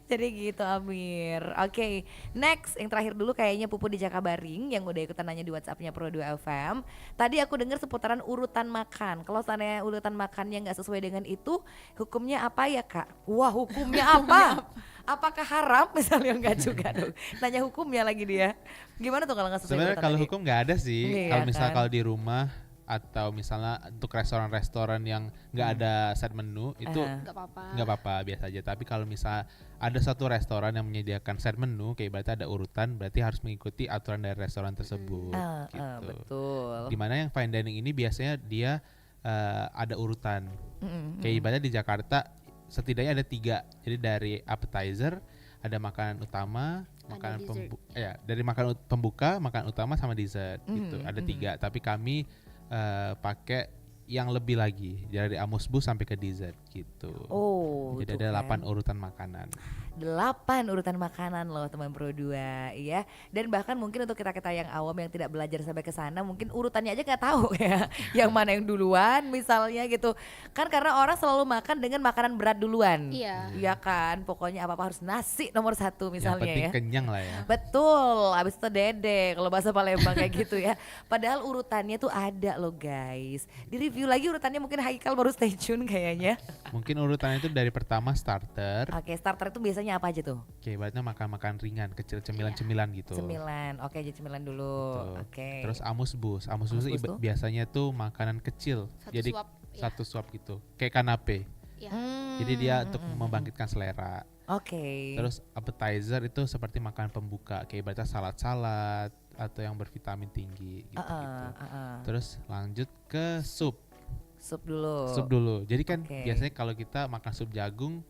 Jadi gitu Amir. Oke, next yang terakhir dulu kayaknya Pupu di Jakabaring yang udah ikutan nanya di WhatsApp-nya Pro 2 FM. Tadi aku dengar seputaran urutan makan. Kalau seandainya urutan makannya nggak sesuai dengan itu, hukumnya apa ya Kak? Wah, hukumnya apa? Apakah haram? Misalnya enggak juga dong. Nanya hukumnya lagi dia. Gimana tuh kalau nggak sesuai Sebenarnya urutan kalau tadi? hukum nggak ada sih. Iya Kalau misal kan? kalau di rumah atau misalnya untuk restoran-restoran yang nggak ada set menu itu Nggak apa-apa. nggak apa-apa, biasa aja. Tapi kalau misal ada satu restoran yang menyediakan set menu, kayak berarti ada urutan, berarti harus mengikuti aturan dari restoran tersebut. Gitu. Betul. Dimana yang fine dining ini biasanya dia ada urutan. Mm-mm. Kayak ibaratnya di Jakarta setidaknya ada 3. Jadi dari appetizer, ada makanan utama, Ada makanan dessert. dari makanan pembuka, makanan utama sama dessert gitu. Mhm, Ada mhm. 3, tapi kami pakai yang lebih lagi dari amuse-bouche sampai ke dessert gitu. Oh, Jadi tuh ada kan. 8 urutan makanan. 8 urutan makanan loh teman Pro 2 ya. Dan bahkan mungkin untuk kita-kita yang awam yang tidak belajar sampai ke sana mungkin urutannya aja nggak tahu ya. Yang mana yang duluan misalnya gitu. Kan karena orang selalu makan dengan makanan berat duluan. Iya. Iya kan, pokoknya apa-apa harus nasi nomor 1 Yang misalnya penting ya. kenyang lah ya. Betul, abis itu dede kalau bahasa Palembang kayak gitu ya. Padahal urutannya tuh ada loh guys. Di review lagi urutannya mungkin Haikal baru stay tune kayaknya. Mungkin urutannya itu dari pertama starter. Oke, starter itu biasanya apa aja tuh? Kayak ibaratnya makan-makan ringan, kecil cemilan-cemilan gitu. Cemilan, oke aja cemilan dulu. Betul. Oke. Terus amuse-bouche. Amuse-bouche Amuse-bouche tuh? biasanya tuh makanan kecil. Satu Jadi suap, ya. satu suap gitu. Kayak kanape. Iya. Jadi dia untuk membangkitkan selera. Oke. Terus appetizer itu seperti makanan pembuka, kayak ibaratnya salad-salad atau yang bervitamin tinggi gitu-gitu. Terus lanjut ke sup. Sup dulu. Sup dulu. Jadi kan Oke. biasanya kalau kita makan sup jagung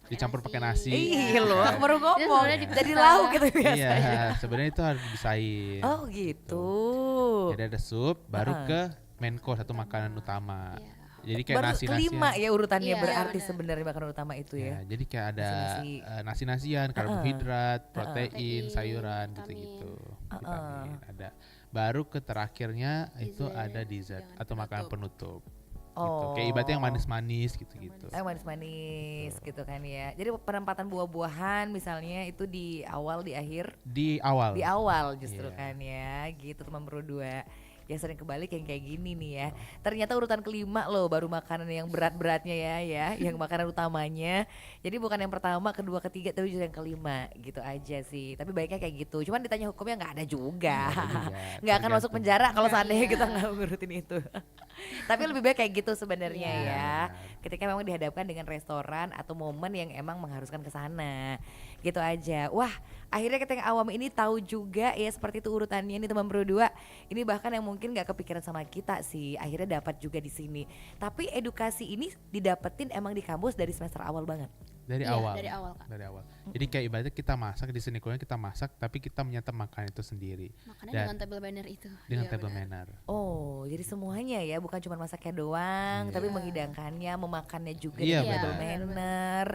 dicampur pakai nasi. Iya loh, aku baru ngomong. sebenarnya Jadi dipisah. lauk gitu biasanya. Iya, sebenarnya itu harus dipisahin. Oh gitu. Jadi ada sup, baru Heeh. ke main course atau makanan utama. Iya. Jadi kayak Baru nasi-nasian. kelima ya urutannya Iya, berarti benar. sebenarnya makanan utama itu Ya, ya. jadi kayak ada Nasi-nasi. nasi-nasian, karbohidrat, protein, Protein, sayuran vitamin. gitu-gitu. Vitamin ada. Baru ke terakhirnya itu Dessert, ada dessert jangan atau makanan penutup. Gitu. Oh. Kayak ibaratnya yang manis-manis gitu-gitu. Manis-manis gitu kan ya. Jadi penempatan buah-buahan misalnya itu di awal, di akhir. Di awal. Di awal justru Iya. kan ya. Gitu teman berdua. Yang sering kebalik yang kayak gini nih ya. Ternyata urutan kelima loh baru makanan yang berat-beratnya ya, yang makanan utamanya. Jadi bukan yang pertama, kedua, ketiga, tapi justru yang kelima gitu aja sih. Tapi baiknya kayak gitu. Cuman ditanya hukumnya nggak ada juga. Nggak ada juga, Nggak akan masuk tergantung. penjara kalau seandainya Iya. kita nggak ngurutin itu. Tapi lebih baik kayak gitu sebenarnya Iya. ya. Ketika memang dihadapkan dengan restoran atau momen yang emang mengharuskan ke sana. Gitu aja. Wah, akhirnya kita yang awam ini tahu juga ya seperti itu urutannya nih teman berdua. Ini bahkan yang mungkin nggak kepikiran sama kita sih. Akhirnya dapat juga di sini. Tapi edukasi ini didapetin emang di kampus dari semester awal banget. Dari Iya, awal. dari awal, Kak. Dari awal. Jadi kayak ibaratnya kita masak di seni kuliah, kita masak tapi kita menyantap makanan itu sendiri Makanya Dan- dengan table banner itu. dengan Iya, table benar. manner. Oh, jadi semuanya ya, bukan cuma masaknya doang, Iya. tapi menghidangkannya, memakannya juga Iya, dengan table benar. manner.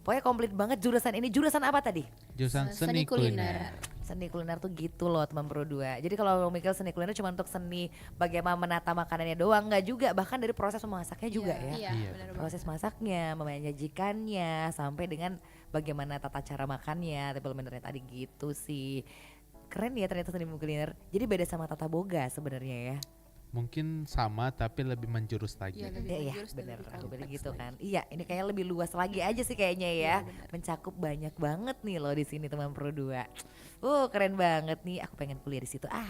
Pokoknya komplit banget jurusan ini. Jurusan apa tadi? Jurusan Seni seni kuliner. kuliner. Seni kuliner tuh gitu loh teman Pro 2. Jadi kalau lo mikir seni kuliner cuma untuk seni bagaimana menata makanannya doang, nggak juga, bahkan dari proses memasaknya juga Iya, ya. Iya, Iya, benar banget. Proses masaknya, menyajikannya, sampai dengan bagaimana tata cara makannya, table mannernya tadi gitu sih. Keren ya ternyata seni kuliner. Jadi beda sama tata boga sebenarnya ya. Mungkin sama tapi lebih menjurus lagi. Iya, lebih Iya menjurus dan bener, lebih aku bilang kompleks gitu lagi. kan. Iya, ini kayak lebih luas lagi aja sih kayaknya ya. Iya, benar. Mencakup banyak banget nih loh di sini teman Pro 2. Keren banget nih. Aku pengen kuliah di situ. Udah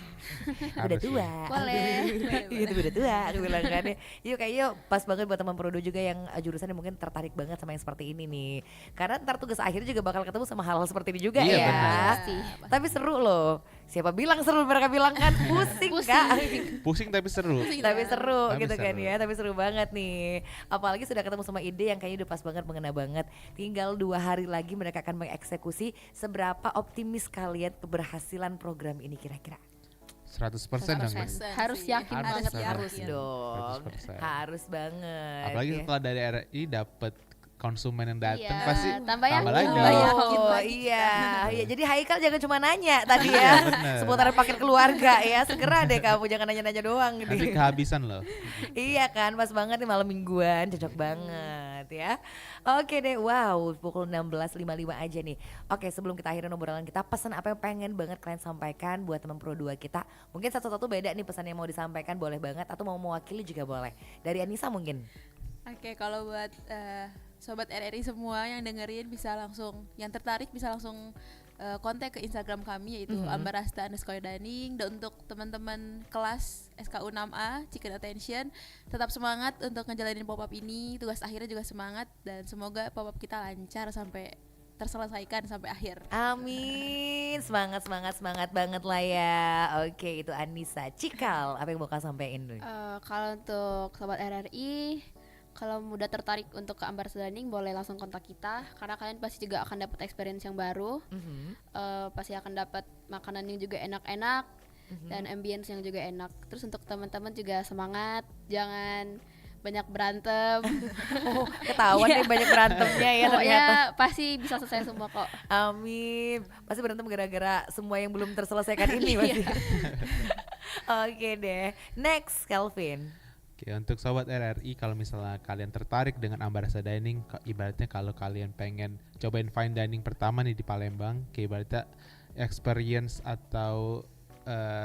Harus tua. ya. Boleh, Iya, itu udah tua. Aku bilang kan ya. Yuk kayaknya pas banget buat teman Pro 2 juga yang jurusan yang mungkin tertarik banget sama yang seperti ini nih. Karena ntar tugas akhirnya juga bakal ketemu sama hal-hal seperti ini juga Iya, ya. benar. Pasti. Tapi seru loh. Siapa bilang seru, mereka bilang kan pusing kak. Pusing tapi seru. Tapi seru Tapi gitu kan seru. ya, tapi seru banget nih. Apalagi sudah ketemu sama ide yang kayaknya udah pas banget, mengena banget. Tinggal 2 hari lagi mereka akan mengeksekusi. Seberapa optimis kalian keberhasilan program ini kira-kira? 100% dong. 100%. Harus sih. yakin Harus banget. yakin. Harus dong. 100%. Harus banget. Apalagi ya. setelah dari RRI dapat konsumen yang datang Iya, pasti tambah yakin. lagi. Tambah yakin Oh lagi. iya, iya. Jadi Haikal jangan cuma nanya tadi Iya, ya, bener. seputar paket keluarga ya. Segera deh kamu, jangan nanya-nanya doang. Nanti Nih. kehabisan loh. Iya kan, pas banget nih malam mingguan, cocok banget ya. Oke deh, wow, pukul 16.55 aja nih. Oke, sebelum kita akhirin obrolan kita, pesan apa yang pengen banget kalian sampaikan buat teman Pro 2 kita? Mungkin satu-satu beda nih pesan yang mau disampaikan, boleh banget, atau mau mewakili juga boleh. Dari Anissa mungkin. Oke, kalau buat sobat RRI semua yang dengerin bisa langsung, yang tertarik bisa langsung kontak ke Instagram kami yaitu @ambarasta_dining. Dan untuk teman-teman kelas SKU 6A Chicken Attention, tetap semangat untuk ngejalanin pop-up ini. Tugas akhirnya juga semangat dan semoga pop-up kita lancar sampai terselesaikan sampai akhir. Amin, semangat banget lah ya. Oke, itu Anissa. Cikal, apa yang mau kau sampaikan dulu? Kalau untuk sobat RRI, kalau udah tertarik untuk ke Ambarasta Dining boleh langsung kontak kita karena kalian pasti juga akan dapat experience yang baru. Pasti akan dapat makanan yang juga enak-enak dan ambience yang juga enak. Terus untuk teman-teman juga semangat, jangan banyak berantem. Oh, ketahuan nih banyak berantemnya ya ternyata. Pokoknya pasti bisa selesai semua kok. Amin. Pasti berantem gara-gara semua yang belum terselesaikan ini pasti. Oke deh. Next, Kelvin. Oke, untuk sobat RRI, kalau misalnya kalian tertarik dengan Ambarasta Dining, ibaratnya kalau kalian pengen cobain fine dining pertama nih di Palembang, kayak ibaratnya experience atau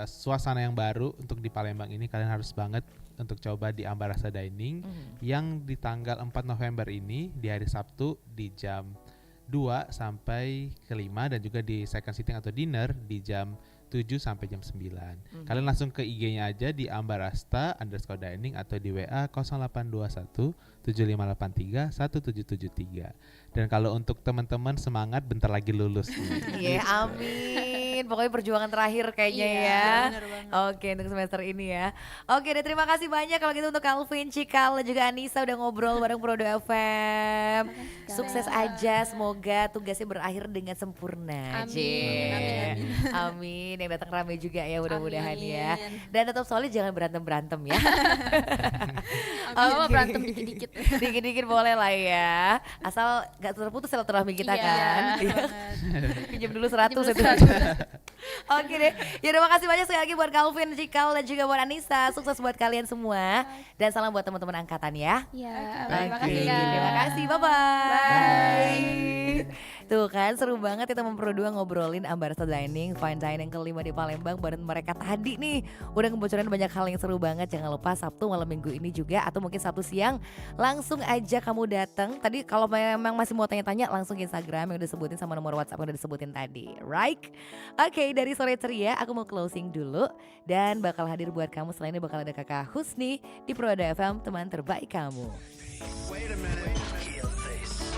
suasana yang baru untuk di Palembang ini, kalian harus banget untuk coba di Ambarasta Dining yang di tanggal 4 November ini di hari Sabtu di jam 2 sampai ke 5 dan juga di second sitting atau dinner di jam 7 sampai jam 9. Kalian langsung ke IG-nya aja di ambarasta_dining atau di WA 0821 7583 1773. Dan kalau untuk teman-teman semangat, bentar lagi lulus. Iya, amin. Pokoknya perjuangan terakhir kayaknya Iya, ya. bener banget. Oke, untuk semester ini ya. Oke deh, terima kasih banyak kalau gitu untuk Calvin, Cikal, dan juga Anissa udah ngobrol bareng Pro 2 FM. Sukses aja, semoga tugasnya berakhir dengan sempurna. Amin. Cie. Amin. Amin. Yang datang rame juga ya, mudah-mudahan ya. Amin. Dan tetap solid, jangan berantem-berantem ya. Kalau Oke. berantem dikit-dikit. Dikit-dikit boleh lah ya. Asal gak terputus silaturahmi kita Iya, kan. bener Iya. banget. Pinjam dulu 100 Pinjam dulu itu. 100. Oke deh. Ya terima kasih banyak sekali lagi buat Calvin, Cikal, dan juga buat Anissa. Sukses buat kalian semua. Dan salam buat teman-teman angkatan ya. Iya, Oke, terima kasih Kak. terima kasih. Bye-bye. Tuh kan seru banget ya teman Pro 2 ngobrolin Ambarasta Dining, fine dining kelima di Palembang bareng mereka tadi nih. Udah ngebocorin banyak hal yang seru banget. Jangan lupa Sabtu malam minggu ini juga atau mungkin Sabtu siang langsung aja kamu datang. Tadi kalau memang masih mau tanya-tanya langsung ke Instagram yang udah disebutin sama nomor WhatsApp yang udah disebutin tadi. Right? Oke, dari Sore Ceria aku mau closing dulu dan bakal hadir buat kamu selain ini bakal ada Kakak Husni di Pro 2 FM, teman terbaik kamu. Wait a minute. Kill this.